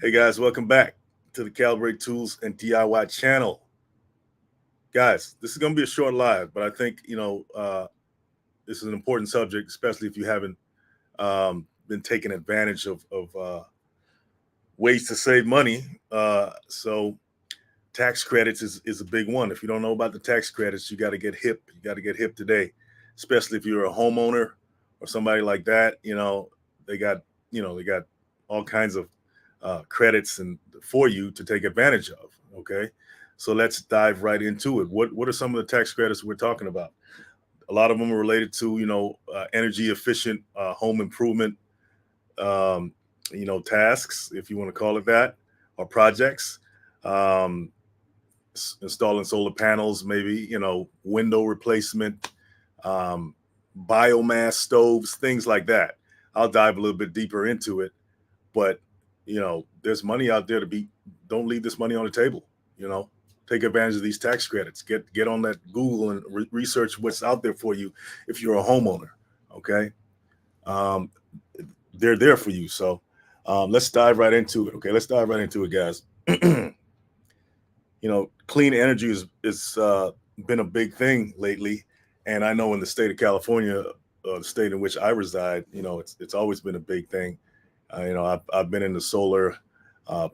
Hey guys, welcome back to the Calibrate Tools and DIY channel. Guys, this is going to be a short live, but I think, this is an important subject, especially if you haven't been taking advantage of ways to save money. So tax credits is a big one. If you don't know about the tax credits, you got to get hip. You got to get hip today, especially if you're a homeowner or somebody like that. They got, they got all kinds of credits and for you to take advantage of. Okay, so let's dive right into it. What are some of the tax credits we're talking about? A lot of them are related to energy efficient home improvement tasks, if you want to call it that, or projects. Um, Installing solar panels, maybe window replacement, um, biomass stoves, things like that. I'll dive a little bit deeper into it, but there's money out there to be. Don't leave this money on the table. You know, take advantage of these tax credits. Get on that Google and research what's out there for you if you're a homeowner. Okay, um, they're there for you. So let's dive right into it. Okay, let's dive right into it, guys. Clean energy is been a big thing lately, and I know in the state of California, the state in which I reside, it's always been a big thing. I've been in the solar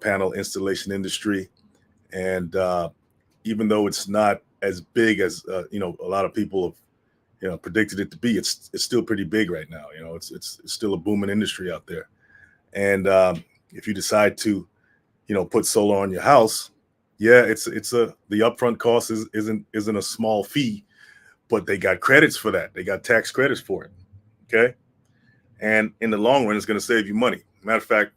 panel installation industry, and even though it's not as big as a lot of people have predicted it to be, it's still pretty big right now. It's still a booming industry out there, and if you decide to put solar on your house, yeah, it's a the upfront cost isn't a small fee, but they got credits for that. They got tax credits for it. Okay, and in the long run, it's going to save you money. Matter of fact,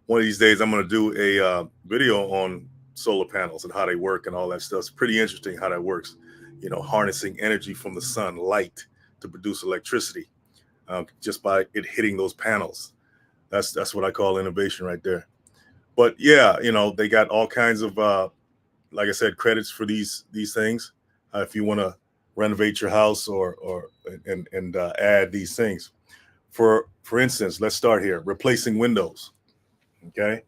one of these days, I'm going to do a video on solar panels and how they work and all that stuff. It's pretty interesting how that works. Harnessing energy from the sun, light, to produce electricity just by it hitting those panels. That's what I call innovation right there. But yeah, they got all kinds of like I said, credits for these things. If you want to renovate your house or add these things. For instance, let's start here. Replacing windows. Okay.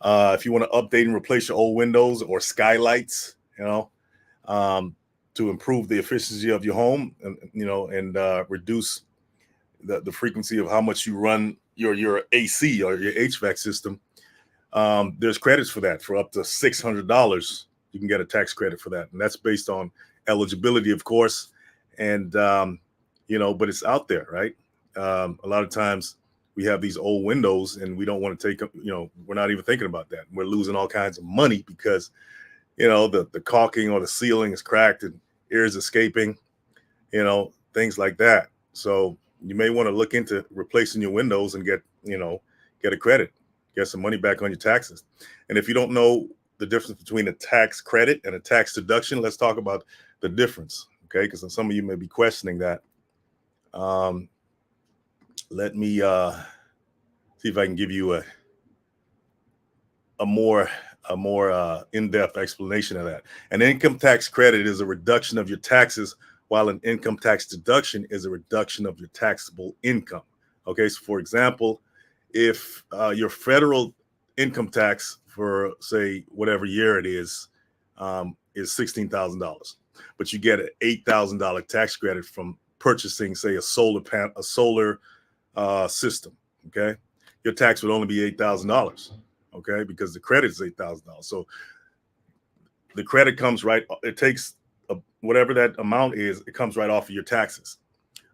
If you want to update and replace your old windows or skylights, um, to improve the efficiency of your home and reduce the frequency of how much you run your AC or your HVAC system, there's credits for that for up to $600. You can get a tax credit for that, and that's based on eligibility, of course. And but it's out there, right? A lot of times we have these old windows, and we don't want to take them. We're not even thinking about that. We're losing all kinds of money because the caulking or the ceiling is cracked and air is escaping. Things like that. So you may want to look into replacing your windows and get a credit, get some money back on your taxes. And if you don't know the difference between a tax credit and a tax deduction, let's talk about the difference, okay? Because some of you may be questioning that. Let me see if I can give you a more in-depth explanation of that. An income tax credit is a reduction of your taxes, while an income tax deduction is a reduction of your taxable income. Okay, so for example, if your federal income tax for say whatever year it is $16,000, but you get an $8,000 tax credit from purchasing say a solar system. Okay, your tax would only be $8,000. Okay, because the credit is $8,000. So the credit comes right. It takes whatever that amount is. It comes right off of your taxes.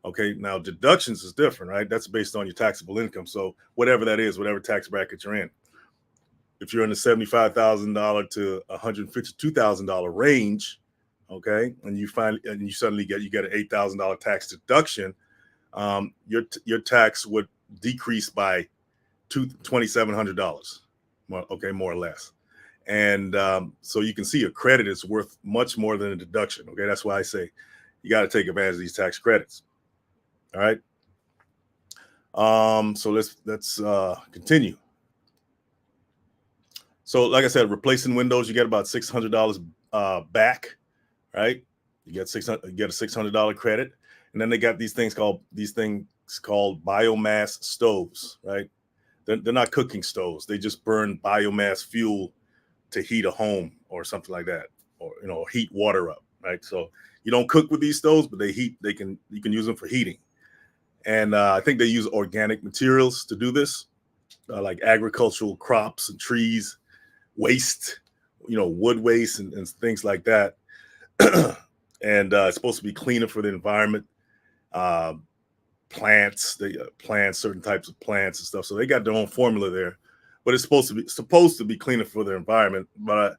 Okay, now deductions is different, right? That's based on your taxable income. So whatever that is, whatever tax bracket you're in. If you're in the $75,000 to $152,000 range, okay, and you suddenly get an $8,000 tax deduction, your tax would decrease by $2,700, okay, more or less. And so you can see a credit is worth much more than a deduction. Okay, that's why I say you got to take advantage of these tax credits. All right. So let's continue. So, like I said, replacing windows, you get about $600 back, right? You get a $600 credit, and then they got these things called biomass stoves, right? they're not cooking stoves. They just burn biomass fuel to heat a home or something like that, or heat water up, right? So you don't cook with these stoves, but they heat. You can use them for heating. And I think they use organic materials to do this, like agricultural crops and trees, waste, wood waste and things like that. And it's supposed to be cleaner for the environment. Uh, Plants, they plant certain types of plants and stuff. So they got their own formula there, but it's supposed to be cleaner for the environment. But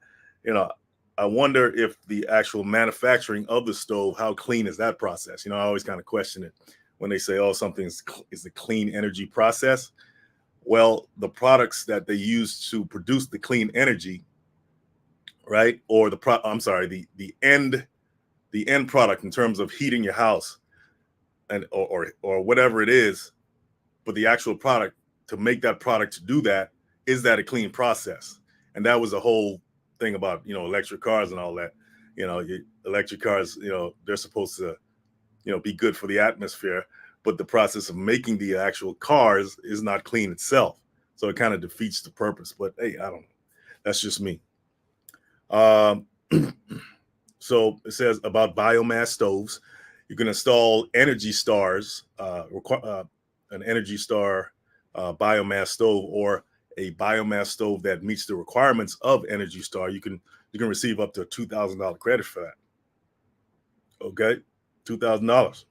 I wonder if the actual manufacturing of the stove, how clean is that process? I always kind of question it when they say, "Oh, something is a clean energy process." Well, the products that they use to produce the clean energy, right? Or the end product in terms of heating your house and or whatever it is, but the actual product, to make that product to do that, is that a clean process? And that was the whole thing about electric cars and all that. Electric cars, they're supposed to be good for the atmosphere, but the process of making the actual cars is not clean itself, so it kind of defeats the purpose. But hey, I don't know, that's just me. um so it says about biomass stoves. You can install Energy Stars, an Energy Star biomass stove, or a biomass stove that meets the requirements of Energy Star. You can receive up to a $2,000 credit for that. Okay, $2,000.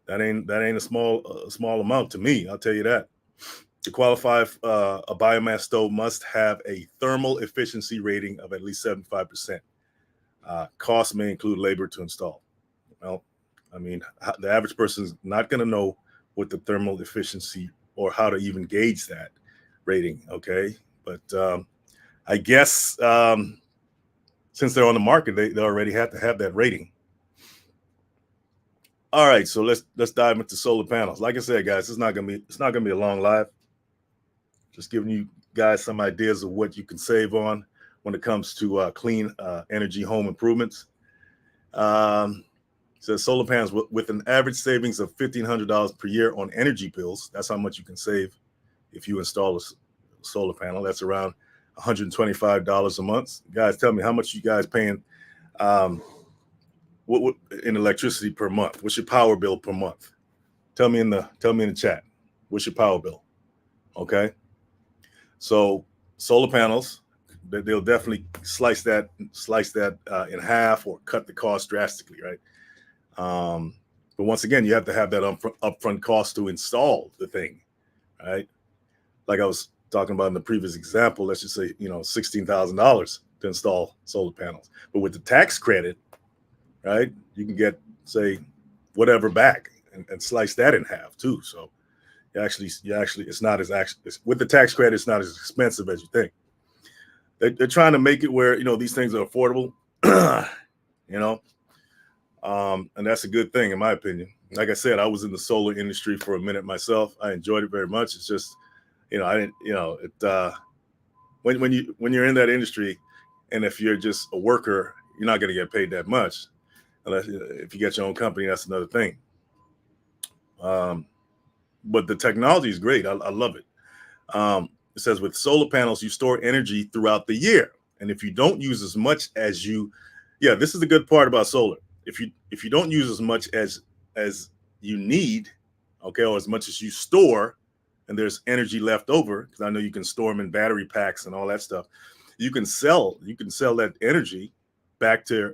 That ain't a small amount to me. I'll tell you that. To qualify, a biomass stove must have a thermal efficiency rating of at least 75%. Cost may include labor to install. Well, I mean, the average person is not going to know what the thermal efficiency or how to even gauge that rating. Okay, but I guess since they're on the market, they already have to have that rating. All right, so let's dive into solar panels. Like I said, guys, it's not gonna be a long live. Just giving you guys some ideas of what you can save on when it comes to clean energy home improvements. Says solar panels with an average savings of $1,500 per year on energy bills. That's how much you can save if you install a solar panel. That's around $125 a month. Guys, tell me, how much you guys paying what in electricity per month? What's your power bill per month? Tell me in the chat. What's your power bill? Okay. So solar panels, they'll definitely slice that in half or cut the cost drastically, right? But once again, you have to have that upfront cost to install the thing, right? Like I was talking about in the previous example, let's just say, $16,000 to install solar panels. But with the tax credit, right, you can get, say, whatever back and slice that in half too. So you actually, it's not with the tax credit, it's not as expensive as you think. They're trying to make it where, these things are affordable, and that's a good thing in my opinion. Like I said, I was in the solar industry for a minute myself. I enjoyed it very much. It's just, I didn't, when you're in that industry, and if you're just a worker, you're not going to get paid that much. Unless if you get your own company, that's another thing. But the technology is great. I love it. It says with solar panels, you store energy throughout the year, and if you don't use as much as this is the good part about solar. If you don't use as much as you need, okay, or as much as you store, and there's energy left over, because I know you can store them in battery packs and all that stuff. You can sell that energy back to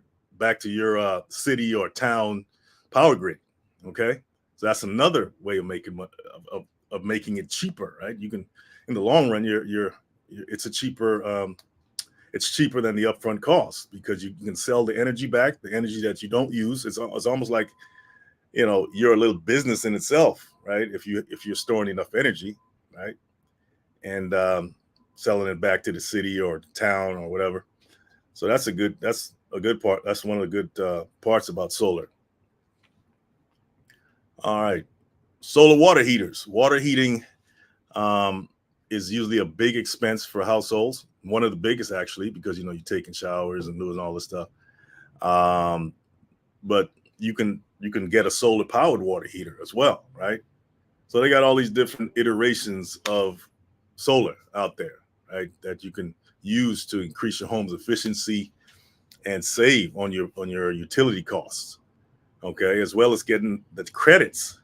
your city or town power grid. Okay, so that's another way of making making it cheaper, right? You can, in the long run, it's cheaper than the upfront cost, because you can sell the energy back, the energy that you don't use. It's almost like, you're a little business in itself, right? If you're storing enough energy, right, and selling it back to the city or the town or whatever. So that's a good part. That's one of the good parts about solar. All right, solar water heaters. Water heating is usually a big expense for households. One of the biggest, actually, because you're taking showers and doing all this stuff. But you can get a solar powered water heater as well, right? So they got all these different iterations of solar out there, right? That you can use to increase your home's efficiency and save on your utility costs. Okay, as well as getting the credits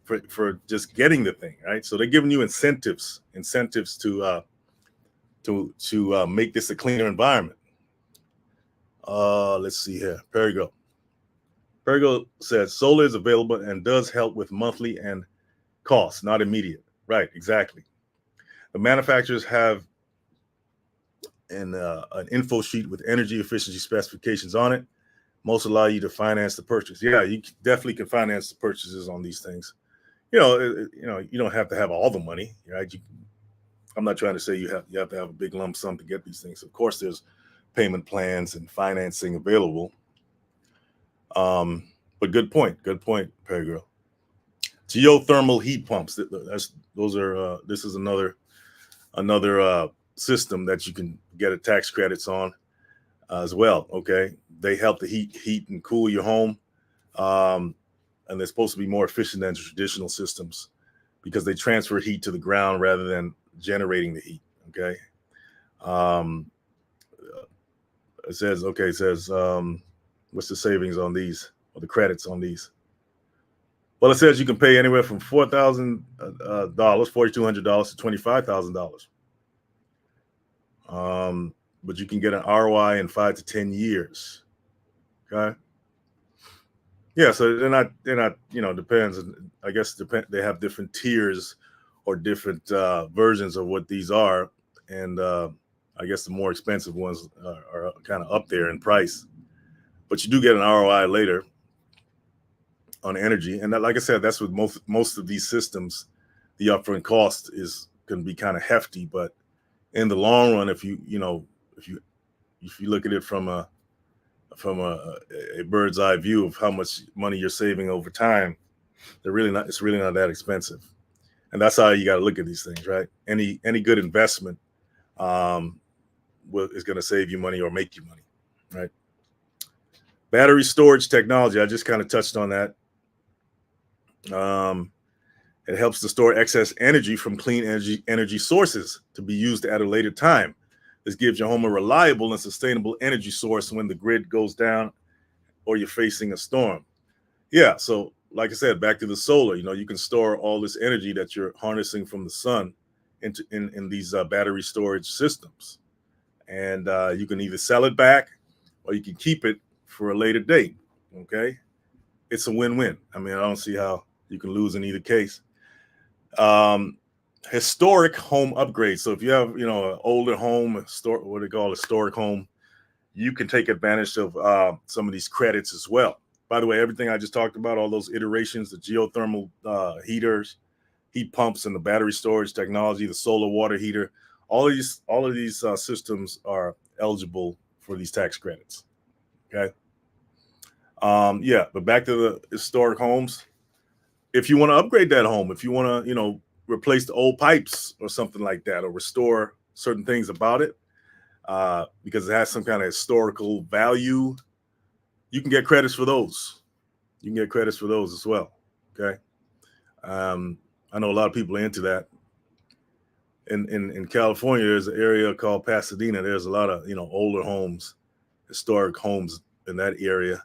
for just getting the thing, right? So they're giving you incentives to make this a cleaner environment. Let's see here. Perigo. Perigo says solar is available and does help with monthly and costs, not immediate. Right, exactly. The manufacturers have an info sheet with energy efficiency specifications on it. Most allow you to finance the purchase. Yeah, you definitely can finance the purchases on these things. You don't have to have all the money, right? I'm not trying to say you have to have a big lump sum to get these things. Of course, there's payment plans and financing available. But good point, Perry Girl. Geothermal heat pumps. This is another system that you can get a tax credits on as well. Okay, they help to heat and cool your home, and they're supposed to be more efficient than traditional systems because they transfer heat to the ground rather than generating the heat. Okay. It says what's the savings on these, or the credits on these? Well, it says you can pay anywhere from $4,000, $4,200 to $25,000. But you can get an ROI in 5 to 10 years. Okay. Yeah, so they're not, depends. I guess they have different tiers or different versions of what these are. And I guess the more expensive ones are kind of up there in price. But you do get an ROI later on energy. And like I said, that's with most of these systems, the upfront cost can be kind of hefty. But in the long run, if you look at it from a bird's eye view of how much money you're saving over time, it's really not that expensive. And that's how you got to look at these things, right? Any good investment is going to save you money or make you money, right? Battery storage technology, I just kind of touched on that. It helps to store excess energy from clean energy sources to be used at a later time. This gives your home a reliable and sustainable energy source when the grid goes down or you're facing a storm. Yeah, so like I said, back to the solar, you can store all this energy that you're harnessing from the sun in these battery storage systems. And you can either sell it back or you can keep it for a later date. Okay. It's a win-win. I mean, I don't see how you can lose in either case. Historic home upgrades. So if you have, an older home, what they call a historic home, you can take advantage of some of these credits as well. By the way, everything I just talked about, all those iterations, the geothermal heaters, heat pumps, and the battery storage technology, the solar water heater, all of these systems are eligible for these tax credits. Okay. Yeah, but back to the historic homes. If you want to upgrade that home, if you want to, replace the old pipes or something like that, or restore certain things about it, because it has some kind of historical value, you can get credits for those. You can get credits for those as well. Okay. I know a lot of people are into that. In California, there's an area called Pasadena. There's a lot of, older homes, historic homes in that area.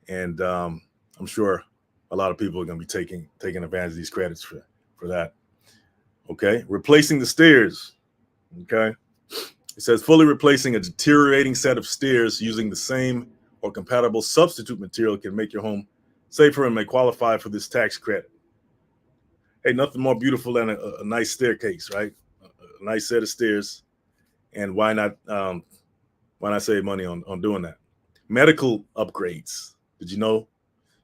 And I'm sure a lot of people are going to be taking advantage of these credits for that. Okay. Replacing the stairs. Okay. It says fully replacing a deteriorating set of stairs using the same or compatible substitute material can make your home safer and may qualify for this tax credit. Hey, nothing more beautiful than a nice staircase, right? A nice set of stairs. And why not save money on doing that? Medical upgrades. Did you know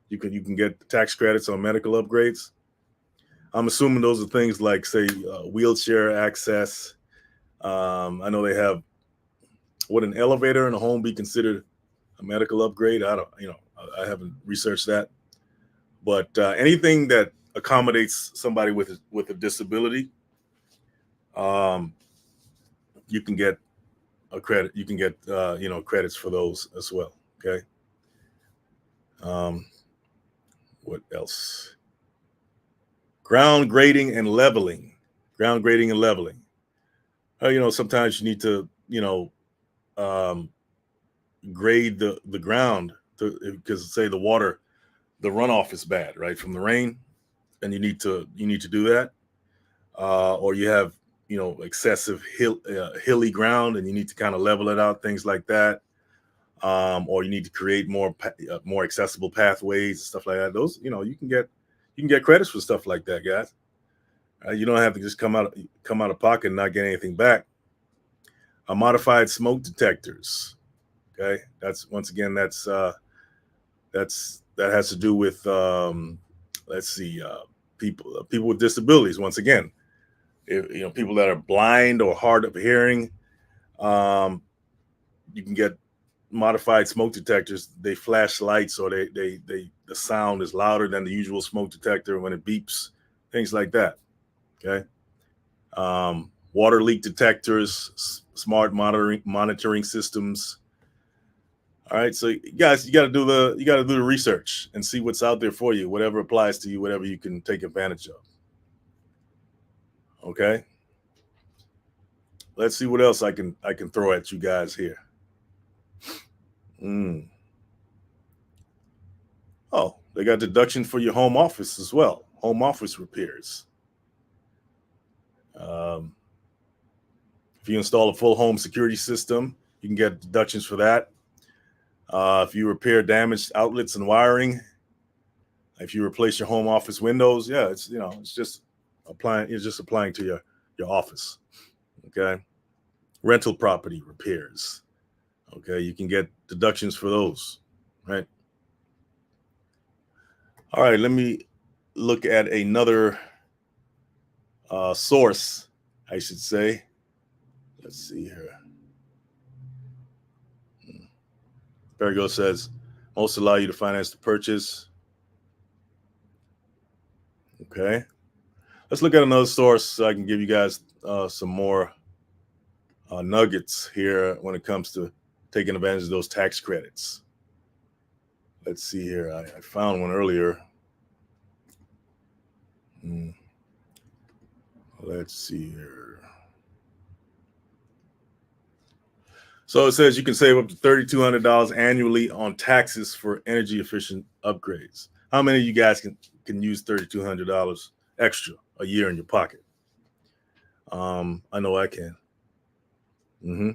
you can get tax credits on medical upgrades? I'm assuming those are things like, say, wheelchair access. I know they have, would an elevator in a home be considered a medical upgrade? I haven't researched that. But anything that accommodates somebody with a disability, you can get a credit. You can get credits for those as well. Okay. What else? Ground grading and leveling. Sometimes you need to, um, grade the ground because say the runoff is bad, right, from the rain, and you need to do that, or you have excessive hilly ground, and you need to kind of level it out, things like that, or you need to create more accessible pathways, stuff like that. Those you can get credits for stuff like that, guys. You don't have to just come out of pocket and not get anything back. Modified smoke detectors. Okay, that's once again that has to do with let's see, people with disabilities. Once again, people that are blind or hard of hearing, um, you can get modified smoke detectors. They flash lights, or they the sound is louder than the usual smoke detector when it beeps, things like that. Okay. Water leak detectors, smart monitoring systems. All right, so guys, you got to do the research and see what's out there for you, whatever applies to you, whatever you can take advantage of. Okay, let's see what else I can throw at you guys here. Mm. Oh, they got deduction for your home office as well. Home office repairs. Um, if you install a full home security system, you can get deductions for that. If you repair damaged outlets and wiring, if you replace your home office windows, yeah, it's just applying to your office. Okay, rental property repairs. Okay, you can get deductions for those. Right. All right. Let me look at another source, I should say. Let's see here. Perigo says most allow you to finance the purchase. Okay. Let's look at another source so I can give you guys some more nuggets here when it comes to taking advantage of those tax credits. Let's see here. I found one earlier. Hmm. Let's see here. So it says you can save up to $3,200 annually on taxes for energy efficient upgrades. How many of you guys can use $3,200 extra a year in your pocket? I know I can. Hmm.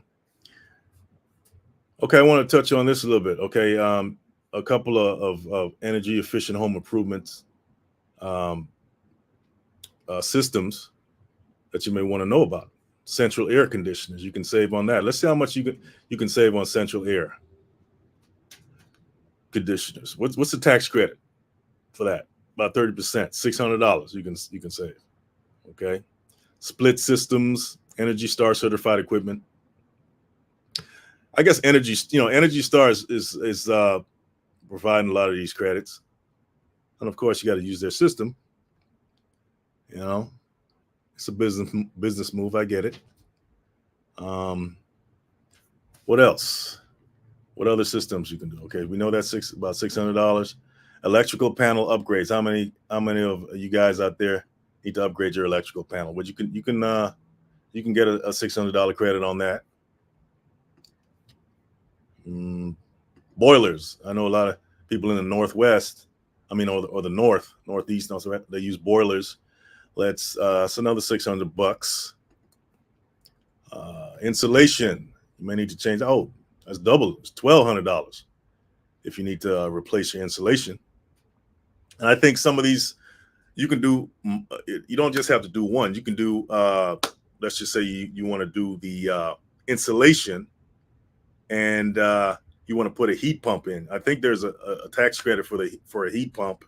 Okay, I want to touch on this a little bit. Okay, a couple of energy efficient home improvements um, systems that you may want to know about. Central air conditioners, you can save on that. Let's see how much you can save on central air conditioners. What's the tax credit for that? About 30%, $600 you can save. Okay, split systems, Energy Star certified equipment. I guess Energy Star is providing a lot of these credits, and of course you got to use their system. You know, it's a business move. I get it. Um, what else? What other systems you can do? Okay, we know that's about $600. Electrical panel upgrades. How many of you guys out there need to upgrade your electrical panel? But you can get a $600 credit on that. Mm, boilers. I know a lot of people in the Northwest. I mean, or the Northeast. Also, they use boilers. It's another $600. Insulation. You may need to change. Oh, that's double. It's $1,200 if you need to replace your insulation. And I think some of these you can do. You don't just have to do one. You can do. Let's just say you want to do the insulation, and you want to put a heat pump in. I think there's a tax credit for a heat pump,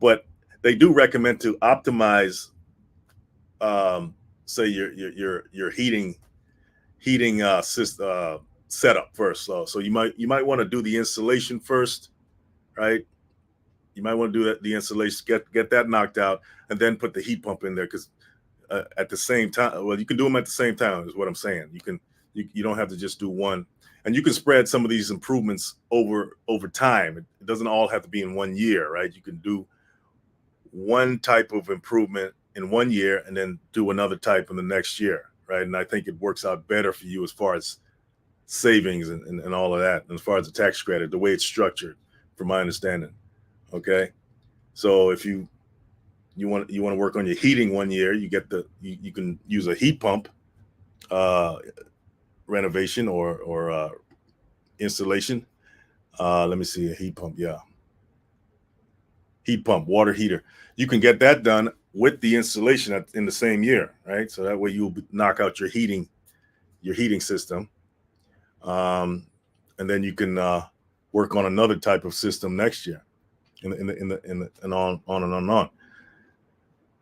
but they do recommend to optimize, say your heating setup first. So you might want to do the insulation first, right? You might want to do the insulation, get that knocked out, and then put the heat pump in there because at the same time, well, you can do them at the same time. Is what I'm saying. You don't have to just do one, and you can spread some of these improvements over time. It doesn't all have to be in one year, right? You can do one type of improvement in one year and then do another type in the next year, right? And I think it works out better for you as far as savings and all of that, and as far as the tax credit, the way it's structured, from my understanding. Okay, so if you want to work on your heating one year, you get you can use a heat pump renovation or installation. Let me see, a heat pump, yeah, heat pump, water heater. You can get that done with the installation in the same year, right? So that way you'll knock out your heating system, and then you can work on another type of system next year, and on and on and on.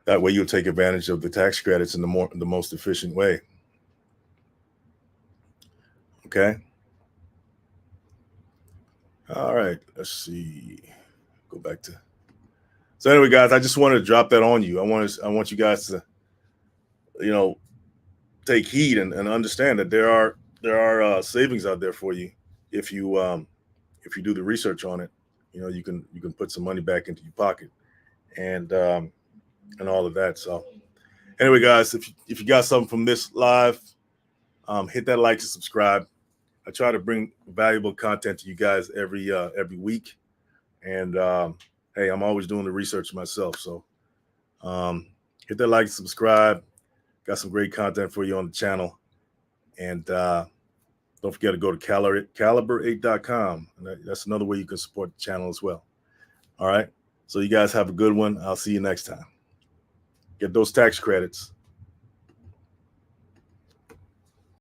That way you'll take advantage of the tax credits in the most efficient way. Okay. All right. Let's see. Go back to. So anyway, guys, I just wanted to drop that on you. I want you guys to, take heed and understand that there are savings out there for you if you do the research on it. You can put some money back into your pocket and all of that. So anyway, guys, if you got something from this live, hit that like and subscribe. I try to bring valuable content to you guys every week, and hey, I'm always doing the research myself. So hit that like and subscribe. Got some great content for you on the channel, and don't forget to go to caliber8.com. That's another way you can support the channel as well. All right, so you guys have a good one. I'll see you next time. Get those tax credits.